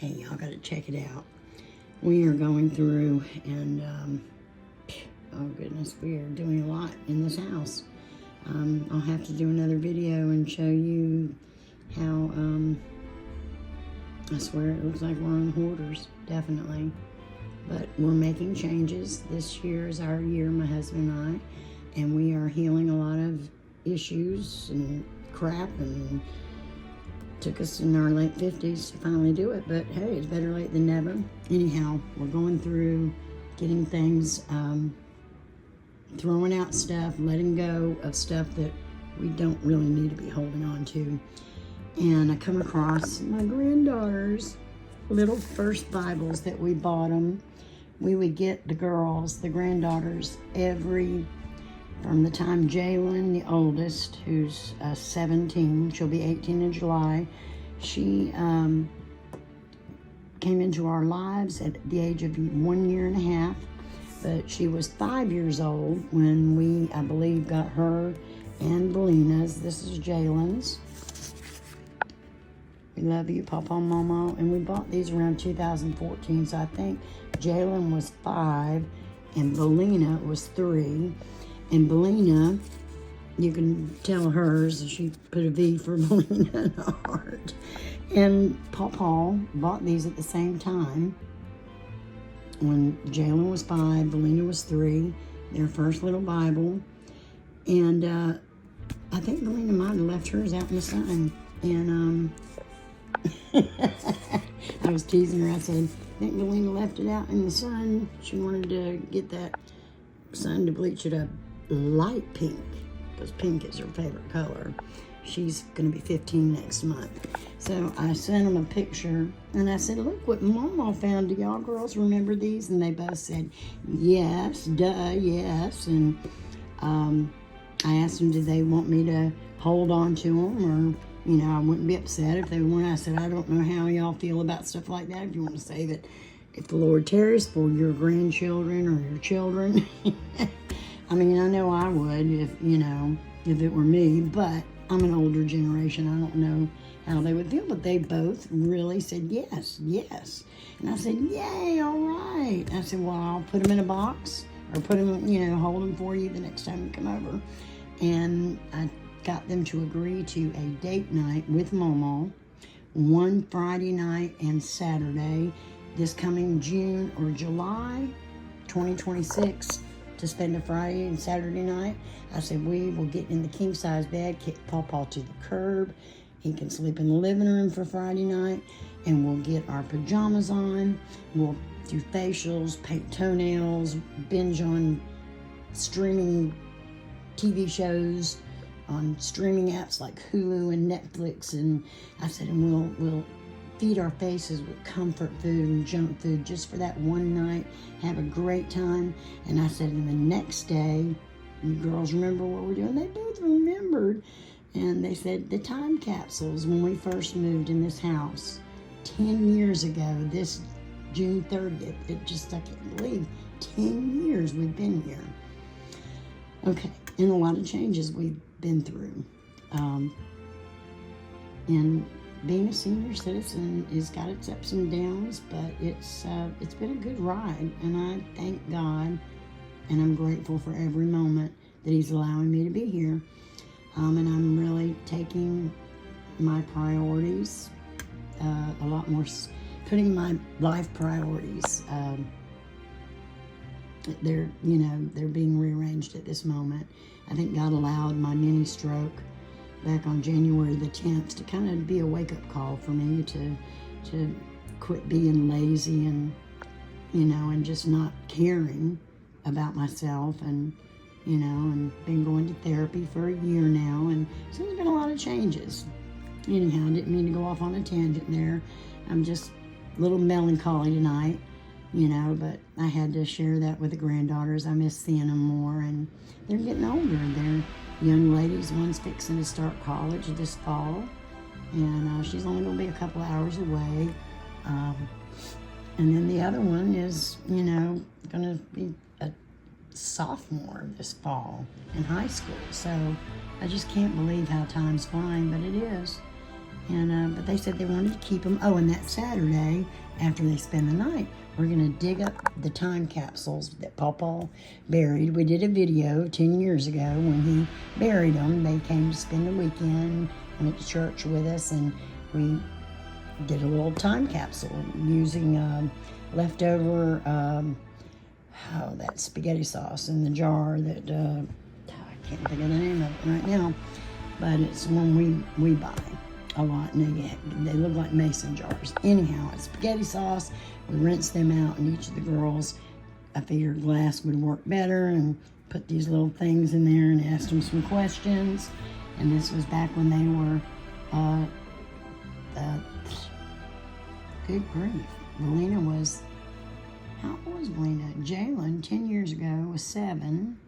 Hey, y'all gotta check it out. We are going through and, oh goodness, we are doing a lot in this house. I'll have to do another video and show you how, I swear it looks like we're on hoarders, definitely. But we're making changes. This year is our year, my husband and I, and we are healing a lot of issues and crap, and took us in our late 50s to finally do it, but hey, it's better late than never. Anyhow, we're going through getting things, throwing out stuff, letting go of stuff that we don't really need to be holding on to. And I come across my granddaughter's little first Bibles that we bought them. We would get the girls, the granddaughters, from the time Jalen, the oldest, who's 17, she'll be 18 in July, she came into our lives at the age of 1 year and a half, but she was 5 years old when we, I believe, got her and Belina's. This is Jalen's. We love you, Papa and Mama. And we bought these around 2014, so I think Jalen was 5 and Belina was 3. And Belina, you can tell hers, she put a V for Belina and a heart. And Paul bought these at the same time. When Jalen was 5, Belina was 3, their first little Bible. And I think Belina might have left hers out in the sun. And I was teasing her. I said, I think Belina left it out in the sun. She wanted to get that sun to bleach it up light pink, because pink is her favorite color. She's going to be 15 next month. So I sent them a picture, and I said, look what Mama found. Do y'all girls remember these? And they both said, yes, duh, yes. And I asked them, did they want me to hold on to them, or, I wouldn't be upset if they weren't. I said, I don't know how y'all feel about stuff like that. If you want to say that if the Lord tarries for your grandchildren or your children. I mean, I know I would if it were me, but I'm an older generation. I don't know how they would feel, but they both really said yes, yes. And I said, yay, all right. I said, well, I'll put them in a box or put them, hold them for you the next time you come over. And I got them to agree to a date night with Momo, one Friday night and Saturday, this coming June or July 2026. To spend a Friday and Saturday night. I said, we will get in the king-size bed, kick Paw to the curb. He can sleep in the living room for Friday night, and we'll get our pajamas on. We'll do facials, paint toenails, binge on streaming TV shows on streaming apps like Hulu and Netflix. And I said, and we'll feed our faces with comfort food and junk food just for that one night, have a great time. And I said, and the next day, you girls remember what we're doing? They both remembered. And they said, the time capsules when we first moved in this house 10 years ago, this June 30th, I can't believe 10 years we've been here. Okay, and a lot of changes we've been through. And being a senior citizen has got its ups and downs, but it's been a good ride, and I thank God, and I'm grateful for every moment that He's allowing me to be here. And I'm really taking my priorities a lot more, putting my life priorities. They're being rearranged at this moment. I think God allowed my mini stroke back on January the 10th to kind of be a wake-up call for me to quit being lazy and and just not caring about myself, and been going to therapy for a year now, and so there's been a lot of changes. Anyhow, I didn't mean to go off on a tangent there. I'm just a little melancholy tonight, but I had to share that with the granddaughters. I miss seeing them more, and they're getting older. They're young ladies. One's fixing to start college this fall, and she's only going to be a couple hours away. And then the other one is, going to be a sophomore this fall in high school. So I just can't believe how time's flying, but it is. And but they said they wanted to keep them. Oh, and that Saturday, after they spend the night, we're going to dig up the time capsules that Pawpaw buried. We did a video 10 years ago when he buried them. They came to spend the weekend, went to church with us, and we did a little time capsule using leftover that spaghetti sauce in the jar that I can't think of the name of it right now, but it's one we buy a lot, and they look like mason jars. Anyhow, it's spaghetti sauce. We rinse them out, and each of the girls, I figured glass would work better, and put these little things in there and asked them some questions. And this was back when they were good grief. Belina was, how old was Belina? Jalen, 10 years ago, was 7.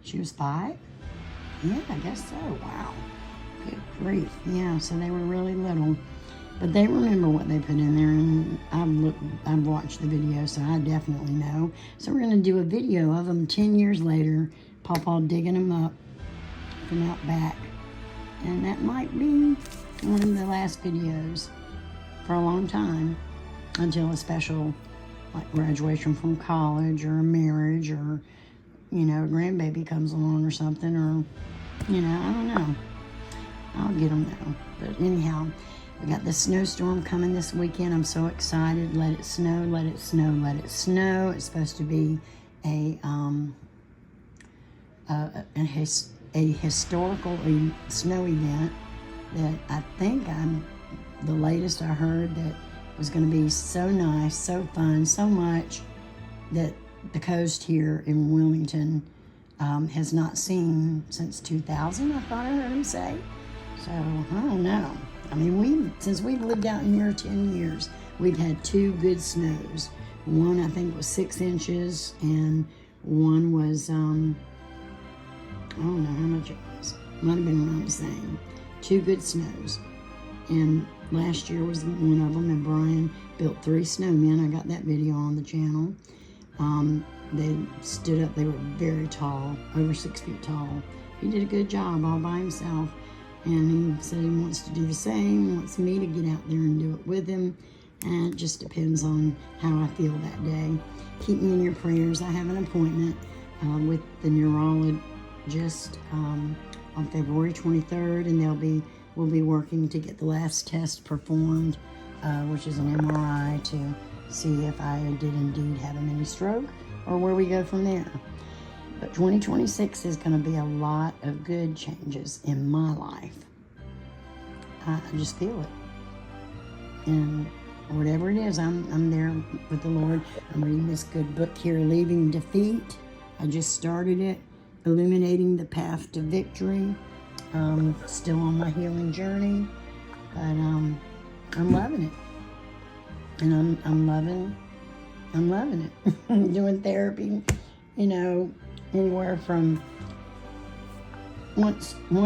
She was 5? Yeah, I guess so. Wow. Good grief. Yeah, so they were really little. But they remember what they put in there, and I've watched the video, so I definitely know. So we're going to do a video of them 10 years later, Pawpaw digging them up from out back. And that might be one of the last videos for a long time, until a special, like graduation from college or a marriage or, a grandbaby comes along or something, or, I don't know. I'll get them though. But anyhow, we got the snowstorm coming this weekend. I'm so excited. Let it snow, let it snow, let it snow. It's supposed to be a historical snow event that I think the latest I heard that was going to be so nice, so fun, so much that the coast here in Wilmington has not seen since 2000, I thought I heard him say. So, I don't know. I mean, since we've lived out in here 10 years, we've had 2 good snows. One, I think, was 6 inches, and one was, I don't know how much it was. Might have been around the same. 2 good snows. And last year was one of them, and Brian built 3 snowmen. I got that video on the channel. They stood up. They were very tall, over 6 feet tall. He did a good job all by himself. And he said he wants to do the same, wants me to get out there and do it with him. And it just depends on how I feel that day. Keep me in your prayers. I have an appointment with the neurologist on February 23rd, and we'll be working to get the last test performed, which is an MRI, to see if I did indeed have a mini stroke or where we go from there. But 2026 is going to be a lot of good changes in my life. I just feel it. And whatever it is, I'm there with the Lord. I'm reading this good book here, Leaving Defeat. I just started it, Illuminating the Path to Victory. Still on my healing journey, but I'm loving it. And I'm loving it. Doing therapy, anywhere from 1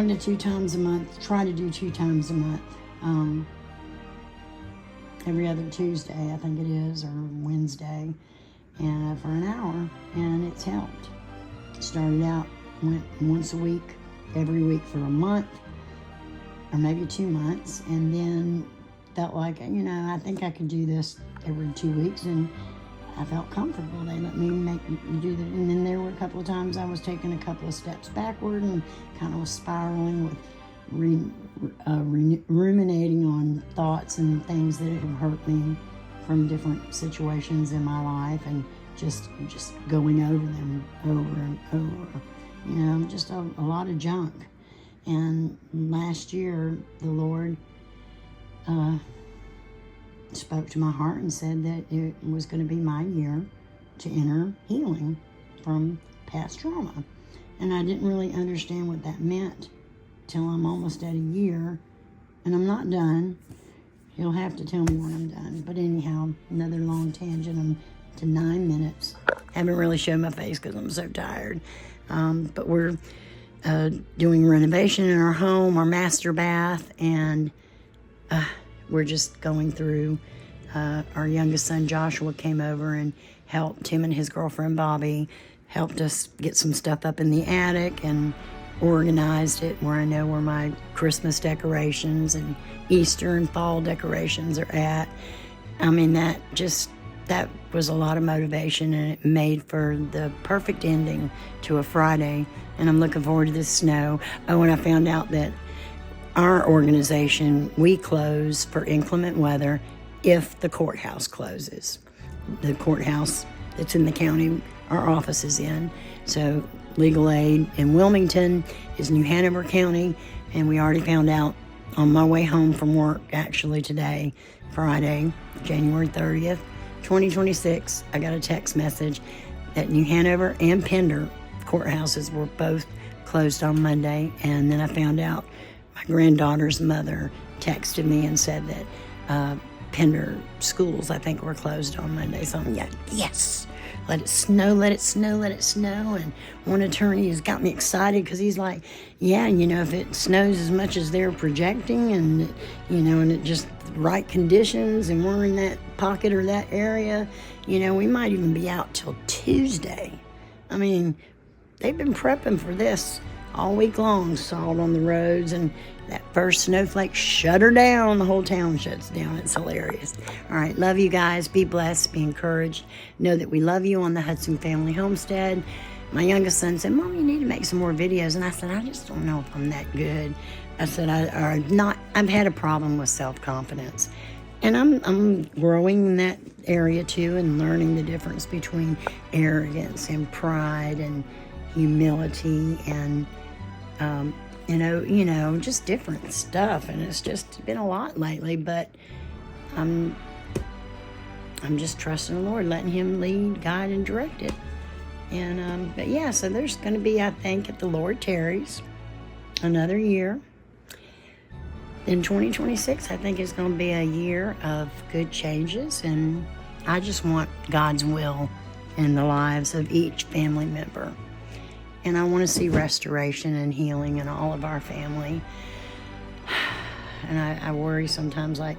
to 2 times a month. Try to do 2 times a month. Every other Tuesday, I think it is, or Wednesday, and for an hour, and it's helped. Started out, went once a week, every week for a month, or maybe 2 months, and then felt like, I think I could do this every 2 weeks, and I felt comfortable. They let me do that. And then there were a couple of times I was taking a couple of steps backward and kind of was spiraling with ruminating on thoughts and things that have hurt me from different situations in my life, and just going over them over and over. Just a lot of junk. And last year, the Lord spoke to my heart and said that it was going to be my year to enter healing from past trauma. And I didn't really understand what that meant till I'm almost at a year, and I'm not done. He'll have to tell me when I'm done. But anyhow, another long tangent. I'm to 9 minutes. Haven't really showed my face because I'm so tired. But we're doing renovation in our home, our master bath, and we're just going through. Our youngest son Joshua came over and helped. Him and his girlfriend Bobby helped us get some stuff up in the attic, and organized it where I know where my Christmas decorations and Easter and fall decorations are at. I mean, that was a lot of motivation, and it made for the perfect ending to a Friday. And I'm looking forward to this snow. Oh, and I found out that our organization, we close for inclement weather if the courthouse closes. The courthouse that's in the county our office is in. So legal aid in Wilmington is New Hanover County, and we already found out on my way home from work, actually today, Friday, January 30th, 2026, I got a text message that New Hanover and Pender courthouses were both closed on Monday. And then I found out my granddaughter's mother texted me and said that Pender schools, I think, were closed on Monday. So I'm like, yes, let it snow, let it snow, let it snow. And one attorney has got me excited because he's like, yeah, if it snows as much as they're projecting and, and it just right conditions and we're in that pocket or that area, we might even be out till Tuesday. I mean, they've been prepping for this all week long, salt on the roads, and that first snowflake shut her down. The whole town shuts down. It's hilarious. All right, love you guys. Be blessed. Be encouraged. Know that we love you on the Hudson Family Homestead. My youngest son said, Mom, you need to make some more videos. And I said, I just don't know if I'm that good. I said, I've had a problem with self-confidence. And I'm growing in that area too, and learning the difference between arrogance and pride and humility and just different stuff. And it's just been a lot lately, but I'm just trusting the Lord, letting him lead, guide, and direct it. And but yeah, so there's going to be, I think, if the Lord tarries, another year. In 2026, I think is going to be a year of good changes, and I just want God's will in the lives of each family member. And I want to see restoration and healing in all of our family. And I worry sometimes, like,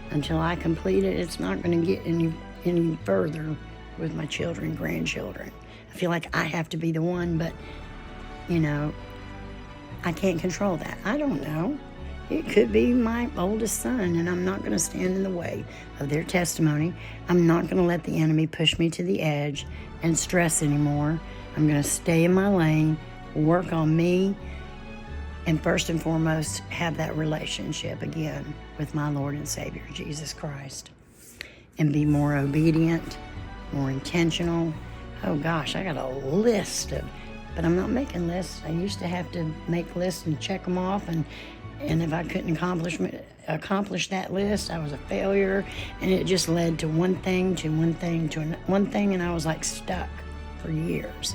until I complete it, it's not going to get any further with my children, grandchildren. I feel like I have to be the one, but, I can't control that. I don't know. It could be my oldest son, and I'm not going to stand in the way of their testimony. I'm not going to let the enemy push me to the edge and stress anymore. I'm going to stay in my lane, work on me, and first and foremost, have that relationship again with my Lord and Savior, Jesus Christ, and be more obedient, more intentional. Oh gosh, I got a list but I'm not making lists. I used to have to make lists and check them off, and if I couldn't accomplish that list, I was a failure, and it just led to one thing, and I was like stuck for years.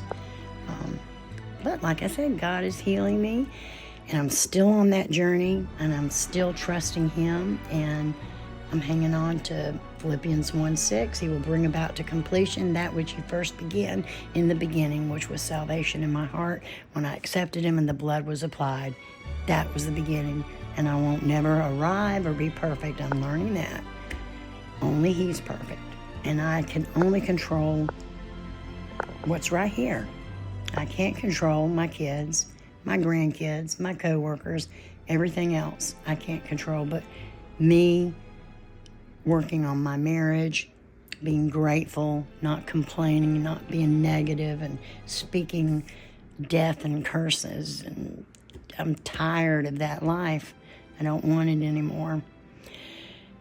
But like I said, God is healing me, and I'm still on that journey, and I'm still trusting him, and I'm hanging on to Philippians 1:6. He will bring about to completion that which he first began in the beginning, which was salvation in my heart. When I accepted him and the blood was applied, that was the beginning. And I won't never arrive or be perfect. I'm learning that. Only he's perfect. And I can only control what's right here. I can't control my kids, my grandkids, my coworkers, everything else I can't control, but me working on my marriage, being grateful, not complaining, not being negative, and speaking death and curses. And I'm tired of that life. I don't want it anymore.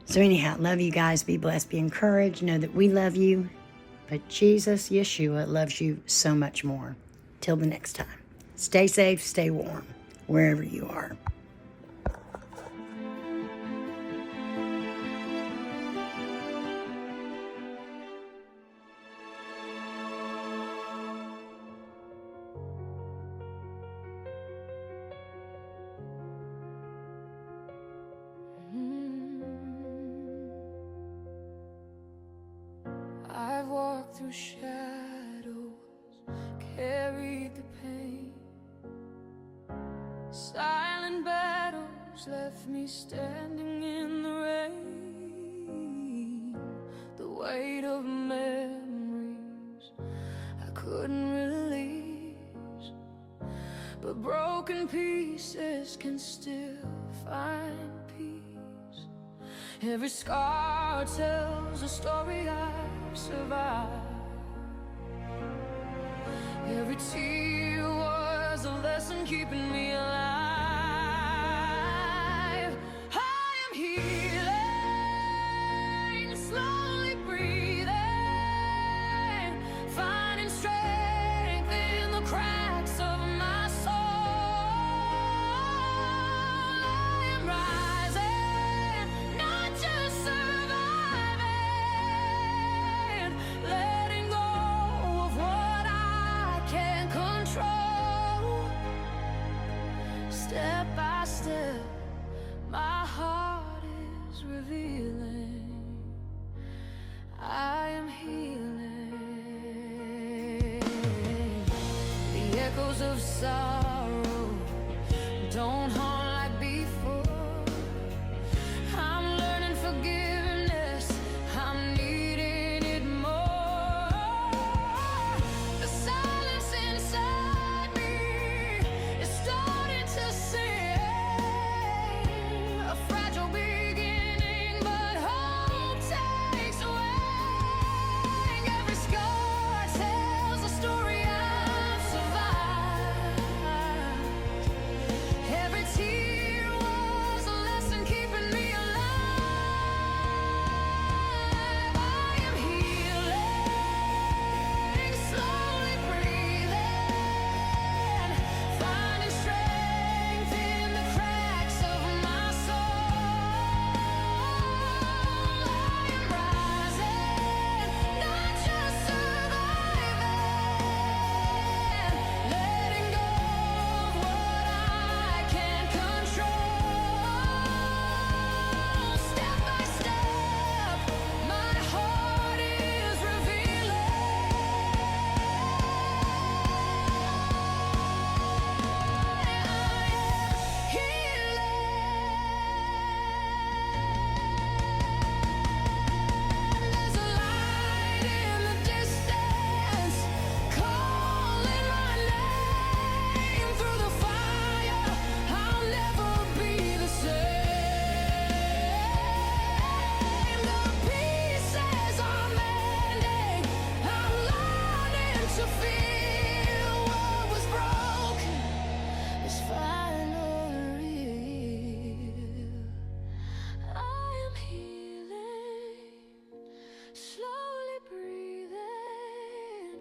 So anyhow, love you guys. Be blessed. Be encouraged. Know that we love you. But Jesus, Yeshua, loves you so much more. Till the next time. Stay safe. Stay warm. Wherever you are. I've walked through shadows, carried the pain. Silent battles left me standing in the rain. The weight of memories I couldn't release, but broken pieces can still find peace. Every scar tells a story I've survived. Every tear was a lesson keeping me alive. I am healing, slowly breathing, finding strength in the cracks of my soul. I am rising, not just surviving, letting go of what I can't control. Step by step, my heart is revealing I am healing. The echoes of sorrow don't haunt like before. I'm learning forgiveness, I'm needing it more. The silence inside me is starting to sing, a fragile beginning, but hope takes wing. Every scar tells a story I've survived. Every tear was a lesson keeping me alive. I am healing, slowly breathing, finding strength in the cracks of my soul. I am rising, not just surviving, letting go of what I can't control. Step by step, my heart is revealing there's a light in the distance, calling my name through the fire. I'll never be the same. The pieces are mending. I'm learning to feel what was broken is finally real. I am healing, slowly breathing.